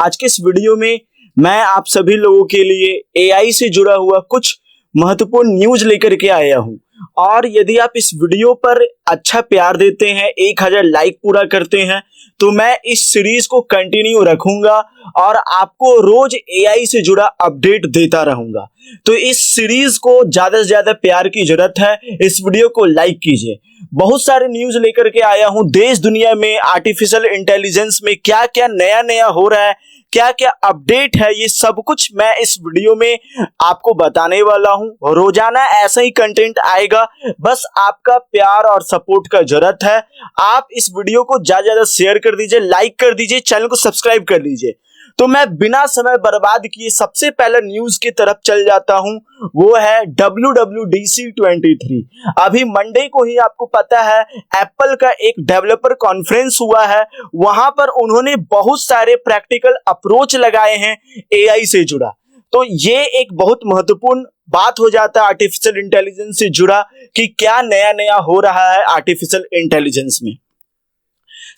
आज के इस वीडियो में मैं आप सभी लोगों के लिए एआई से जुड़ा हुआ कुछ महत्वपूर्ण न्यूज लेकर के आया हूं। और यदि आप इस वीडियो पर अच्छा प्यार देते हैं, 1000 लाइक पूरा करते हैं, तो मैं इस सीरीज को कंटिन्यू रखूंगा और आपको रोज एआई से जुड़ा अपडेट देता रहूंगा। तो इस सीरीज को ज्यादा से ज्यादा प्यार की जरूरत है। इस वीडियो को लाइक कीजिए। बहुत सारे न्यूज लेकर के आया हूं। देश दुनिया में आर्टिफिशियल इंटेलिजेंस में क्या क्या नया नया हो रहा है, क्या क्या अपडेट है, ये सब कुछ मैं इस वीडियो में आपको बताने वाला हूं। रोजाना ऐसा ही कंटेंट आएगा, बस आपका प्यार और सपोर्ट का जरूरत है। आप इस वीडियो को ज्यादा ज्यादा शेयर कर दीजिए, लाइक कर दीजिए, चैनल को सब्सक्राइब कर लीजिए। तो मैं बिना समय बर्बाद किए सबसे पहले न्यूज की तरफ चल जाता हूं। वो है WWDC 23। अभी मंडे को ही आपको पता है एप्पल का एक डेवलपर कॉन्फ्रेंस हुआ है। वहां पर उन्होंने बहुत सारे प्रैक्टिकल अप्रोच लगाए हैं एआई से जुड़ा। तो ये एक बहुत महत्वपूर्ण बात हो जाता है आर्टिफिशियल इंटेलिजेंस से जुड़ा कि क्या नया नया हो रहा है आर्टिफिशियल इंटेलिजेंस में।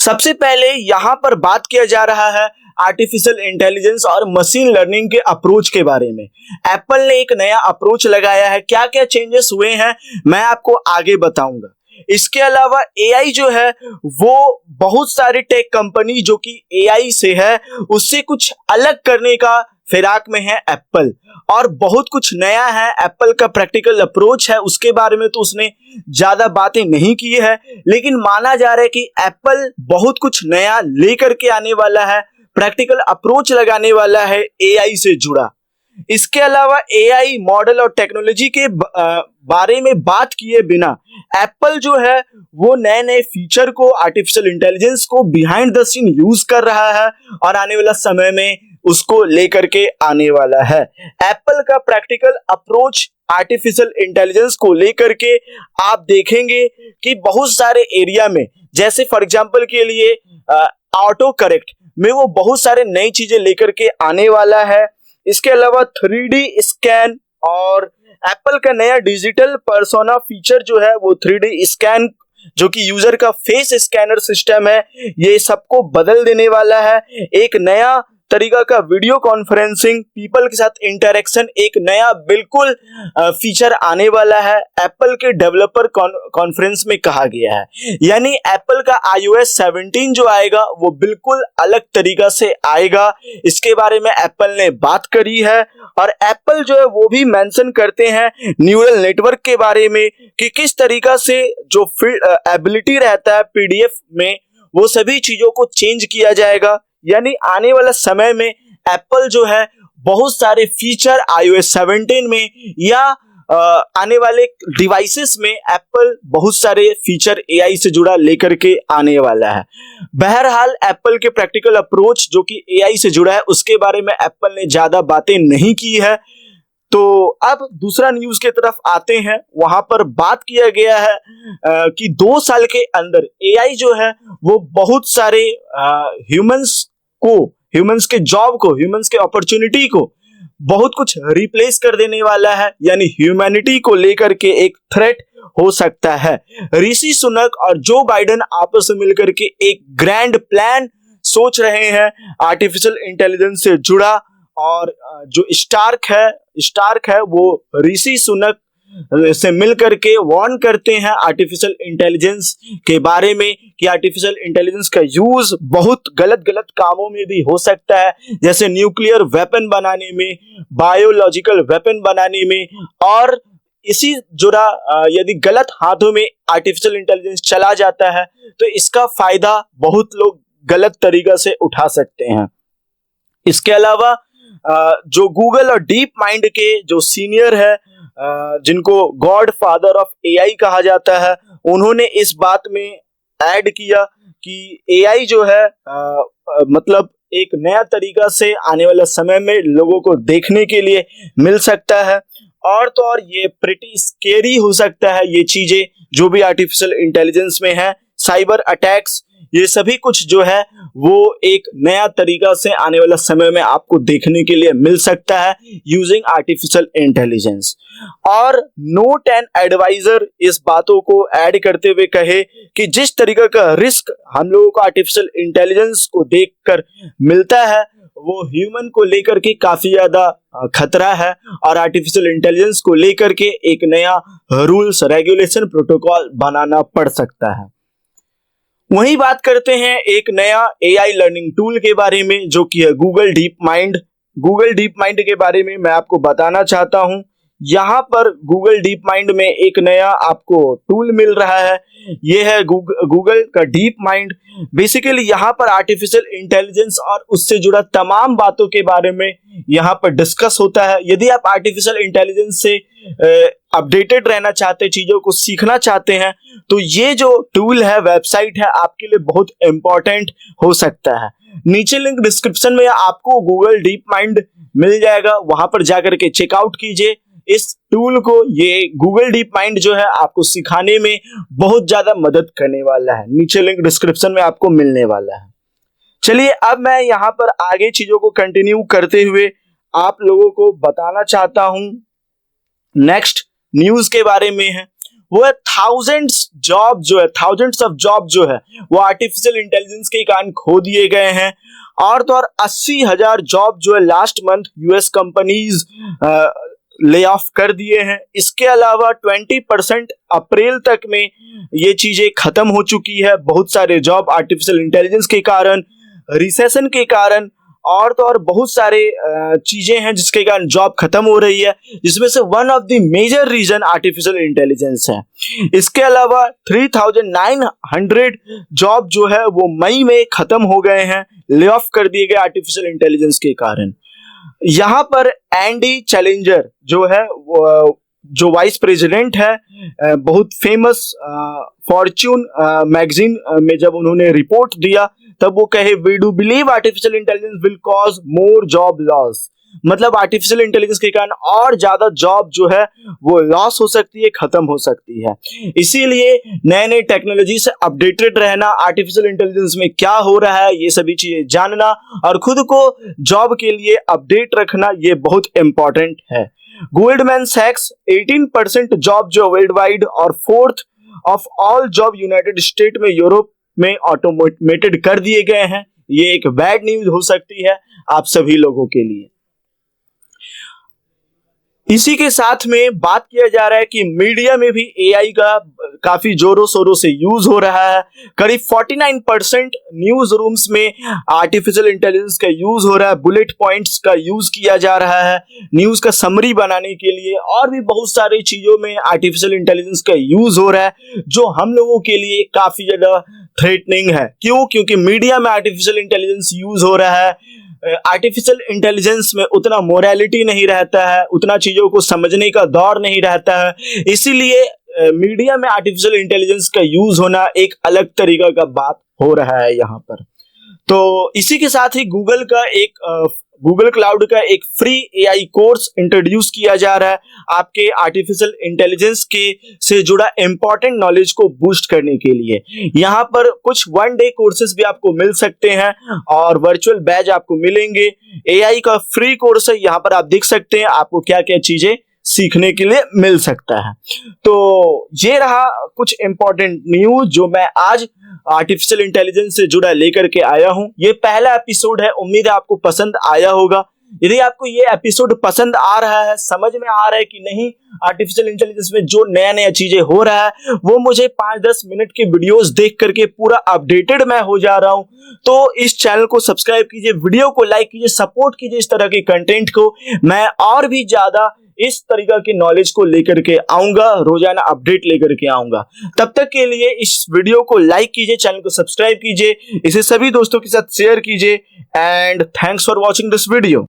सबसे पहले यहां पर बात किया जा रहा है आर्टिफिशियल इंटेलिजेंस और मशीन लर्निंग के अप्रोच के बारे में। एप्पल ने एक नया अप्रोच लगाया है। क्या क्या चेंजेस हुए हैं मैं आपको आगे बताऊंगा। इसके अलावा एआई जो है वो बहुत सारी टेक कंपनी जो कि एआई से है उससे कुछ अलग करने का फिराक में है एप्पल, और बहुत कुछ नया है। एप्पल का प्रैक्टिकल अप्रोच है, उसके बारे में तो उसने ज्यादा बातें नहीं की है, लेकिन माना जा रहा है कि एप्पल बहुत कुछ नया लेकर के आने वाला है, प्रैक्टिकल अप्रोच लगाने वाला है एआई से जुड़ा। इसके अलावा एआई मॉडल और टेक्नोलॉजी के बारे में बात किए बिना एप्पल जो है वो नए नए फीचर को, आर्टिफिशियल इंटेलिजेंस को बिहाइंड द सीन यूज कर रहा है और आने वाला समय में उसको लेकर के आने वाला है। एप्पल का प्रैक्टिकल अप्रोच आर्टिफिशियल इंटेलिजेंस को लेकर के आप देखेंगे कि बहुत सारे एरिया में, जैसे फॉर एग्जांपल के लिए ऑटो करेक्ट में वो बहुत सारे नई चीजें लेकर के आने वाला है। इसके अलावा 3D स्कैन और एप्पल का नया डिजिटल पर्सोना फीचर जो है वो 3D स्कैन जो कि यूजर का फेस स्कैनर सिस्टम है, ये सबको बदल देने वाला है। एक नया तरीका का वीडियो कॉन्फ्रेंसिंग, पीपल के साथ इंटरेक्शन, एक नया बिल्कुल फीचर आने वाला है, एप्पल के डेवलपर कॉन्फ्रेंस में कहा गया है। यानी एप्पल का iOS 17 जो आएगा वो बिल्कुल अलग तरीका से आएगा। इसके बारे में एप्पल ने बात करी है और एप्पल जो है वो भी मेंशन करते हैं न्यूरल नेटवर्क के बारे में कि किस तरीका से जो एबिलिटी रहता है पीडीएफ में वो सभी चीजों को चेंज किया जाएगा। यानी आने वाला समय में एप्पल जो है बहुत सारे फीचर iOS 17 में या आने वाले डिवाइसेस में एप्पल बहुत सारे फीचर एआई से जुड़ा लेकर के आने वाला है। बहरहाल एप्पल के प्रैक्टिकल अप्रोच जो कि एआई से जुड़ा है उसके बारे में एप्पल ने ज्यादा बातें नहीं की है। तो अब दूसरा न्यूज के तरफ आते हैं। वहां पर बात किया गया है कि 2 साल के अंदर एआई जो है वो बहुत सारे ह्यूमंस के जॉब को, ह्यूमंस के अपॉर्चुनिटी को बहुत कुछ रिप्लेस कर देने वाला है। यानी ह्यूमैनिटी को लेकर के एक थ्रेट हो सकता है। ऋषि सुनक और जो बाइडेन आपस में मिलकर के एक ग्रैंड प्लान सोच रहे हैं आर्टिफिशियल इंटेलिजेंस से जुड़ा, और जो स्टार्क है वो ऋषि सुनक से मिलकर के वार्न करते हैं आर्टिफिशियल इंटेलिजेंस के बारे में कि आर्टिफिशियल इंटेलिजेंस का यूज बहुत गलत कामों में भी हो सकता है, जैसे न्यूक्लियर वेपन बनाने में, बायोलॉजिकल वेपन बनाने में। और इसी जुड़ा यदि गलत हाथों में आर्टिफिशियल इंटेलिजेंस चला जाता है तो इसका फायदा बहुत लोग गलत तरीका से उठा सकते हैं। इसके अलावा जो गूगल और डीप माइंड के जो सीनियर है, जिनको गॉड फादर ऑफ एआई कहा जाता है, उन्होंने इस बात में ऐड किया कि एआई जो है मतलब एक नया तरीका से आने वाले समय में लोगों को देखने के लिए मिल सकता है। और तो और ये प्रिटी स्केरी हो सकता है ये चीजें जो भी आर्टिफिशियल इंटेलिजेंस में है। साइबर अटैक्स, ये सभी कुछ जो है वो एक नया तरीका से आने वाला समय में आपको देखने के लिए मिल सकता है यूजिंग आर्टिफिशियल इंटेलिजेंस। और नोट एंड एडवाइजर इस बातों को ऐड करते हुए कहे कि जिस तरीके का रिस्क हम लोगों को आर्टिफिशियल इंटेलिजेंस को देखकर मिलता है वो ह्यूमन को लेकर के काफी ज्यादा खतरा है और आर्टिफिशियल इंटेलिजेंस को लेकर के एक नया रूल्स रेगुलेशन प्रोटोकॉल बनाना पड़ सकता है। वहीं बात करते हैं एक नया एआई लर्निंग टूल के बारे में जो कि है Google deep mind. Google deep mind के बारे में मैं आपको बताना चाहता हूं। यहाँ पर गूगल डीप माइंड में एक नया आपको टूल मिल रहा है, ये है गूगल का डीप माइंड। बेसिकली यहाँ पर आर्टिफिशियल इंटेलिजेंस और उससे जुड़ा तमाम बातों के बारे में यहाँ पर डिस्कस होता है। यदि आप आर्टिफिशियल इंटेलिजेंस से अपडेटेड रहना चाहते हैं, चीजों को सीखना चाहते हैं, तो ये जो टूल है, वेबसाइट है, आपके लिए बहुत इंपॉर्टेंट हो सकता है। नीचे लिंक डिस्क्रिप्शन में आपको गूगल डीप माइंड मिल जाएगा, वहां पर जाकर के चेकआउट कीजिए इस टूल को। ये गूगल डीप माइंड जो है आपको सिखाने में बहुत ज्यादा मदद करने वाला है। नीचे लिंक डिस्क्रिप्शन में आपको मिलने वाला है। चलिए अब मैं यहाँ पर आगे चीजों को कंटिन्यू करते हुए आप लोगों को बताना चाहता हूं नेक्स्ट न्यूज के बारे में है। वो है थाउजेंड्स ऑफ जॉब जो है वो आर्टिफिशियल इंटेलिजेंस के कारण खो दिए गए हैं। और तो और 80,000 जॉब जो है last month US companies lay off कर दिए हैं। इसके अलावा 20% अप्रैल तक में ये चीजें खत्म हो चुकी है। बहुत सारे जॉब आर्टिफिशियल इंटेलिजेंस के कारण, रिसेशन के कारण और तो और बहुत सारे चीजें हैं जिसके कारण जॉब खत्म हो रही है, जिसमें से one of the major reason artificial intelligence है। इसके अलावा 3,900 जॉब जो है वो मई में खत्म हो गए हैं, ले ऑफ कर दिए गए आर्टिफिशियल इंटेलिजेंस के कारण। यहाँ पर एंडी चैलेंजर जो है जो वाइस प्रेसिडेंट है, बहुत फेमस फॉर्च्यून मैगजीन में जब उन्होंने रिपोर्ट दिया तब वो कहे we do believe artificial intelligence will cause more job loss. मतलब आर्टिफिशियल इंटेलिजेंस के कारण और ज्यादा जॉब जो है वो लॉस हो सकती है, खत्म हो सकती है। इसीलिए नए नए टेक्नोलॉजी से अपडेटेड रहना, आर्टिफिशियल इंटेलिजेंस में क्या हो रहा है ये सभी चीजें जानना और खुद को जॉब के लिए अपडेट रखना, ये बहुत इंपॉर्टेंट है। गोल्डमैन सैक्स 18% जॉब जो वर्ल्ड वाइड और 4th of all job United state में, यूरोप में ऑटोमेटेड कर दिए गए हैं। ये एक बैड न्यूज हो सकती है आप सभी लोगों के लिए। इसी के साथ में बात किया जा रहा है कि मीडिया में भी एआई का काफी जोरों शोरों से यूज हो रहा है। करीब 49% न्यूज रूम्स में आर्टिफिशियल इंटेलिजेंस का यूज हो रहा है। बुलेट पॉइंट्स का यूज किया जा रहा है न्यूज का समरी बनाने के लिए, और भी बहुत सारी चीजों में आर्टिफिशियल इंटेलिजेंस का यूज हो रहा है जो हम लोगों के लिए काफी ज्यादा थ्रेटनिंग है। क्यों? क्योंकि मीडिया में आर्टिफिशियल इंटेलिजेंस यूज हो रहा है। आर्टिफिशियल इंटेलिजेंस में उतना मोरालिटी नहीं रहता है, उतना चीजों को समझने का दौर नहीं रहता है। इसीलिए मीडिया में आर्टिफिशियल इंटेलिजेंस का यूज होना एक अलग तरीका का बात हो रहा है यहाँ पर। तो इसी के साथ ही गूगल क्लाउड का एक फ्री एआई कोर्स इंट्रोड्यूस किया जा रहा है आपके आर्टिफिशियल इंटेलिजेंस के से जुड़ा इंपॉर्टेंट नॉलेज को बूस्ट करने के लिए। यहाँ पर कुछ 1 डे कोर्सेज भी आपको मिल सकते हैं और वर्चुअल बैच आपको मिलेंगे। एआई का फ्री कोर्स है, यहाँ पर आप देख सकते हैं आपको क्या क्या चीजें सीखने के लिए मिल सकता है। तो ये रहा कुछ इंपॉर्टेंट न्यूज जो मैं आज आर्टिफिशियल इंटेलिजेंस से जुड़ा लेकर के आया हूं। ये पहला एपिसोड है, उम्मीद है आपको पसंद आया होगा। यदि आपको ये एपिसोड पसंद आ रहा है, समझ में आ रहा है कि नहीं आर्टिफिशियल इंटेलिजेंस में जो नया नया चीजें हो रहा है वो मुझे 5-10 मिनट के वीडियोस देख करके पूरा अपडेटेड मैं हो जा रहा हूं, तो इस चैनल को सब्सक्राइब कीजिए, वीडियो को लाइक कीजिए, सपोर्ट कीजिए इस तरह के कंटेंट को। मैं और भी ज्यादा इस तरीका की नॉलेज को लेकर के आऊंगा, रोजाना अपडेट लेकर के आऊंगा। तब तक के लिए इस वीडियो को लाइक कीजिए, चैनल को सब्सक्राइब कीजिए, इसे सभी दोस्तों के साथ शेयर कीजिए and thanks for watching this video.